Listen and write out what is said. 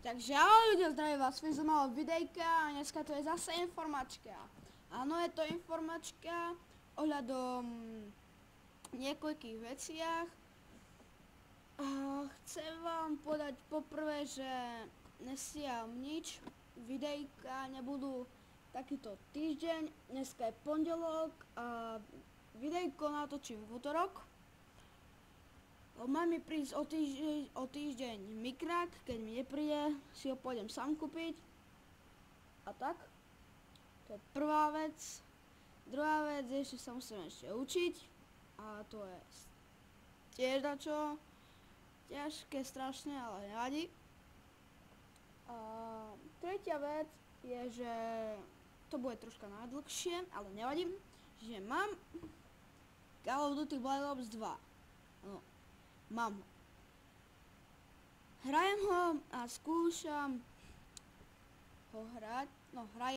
Takže ahoj ľudia, zdravím vás z malého videjka a dneska to je zase informačka. Áno, je to informačka ohľadom niekoľkých veciach. Chcem vám povedať poprvé, že nestiam nič, videjka nebudú takýto týždeň, dneska je pondelok a videjko natočím v útorok. Má mi prísť o týždeň mikrák, keď mi nepríde, si ho pôjdem sám kúpiť. A tak. To je prvá vec. Druhá vec je, že sa musím ešte učiť. A to je tiež dačo. Ťažké strašne, ale nevadí. A tretia vec je, že to bude troška najdlhšie, ale nevadí. Že mám Call of Duty Black Ops 2. No. Mám ho. Hrajem ho a skúšam ho hrať, no hrajem.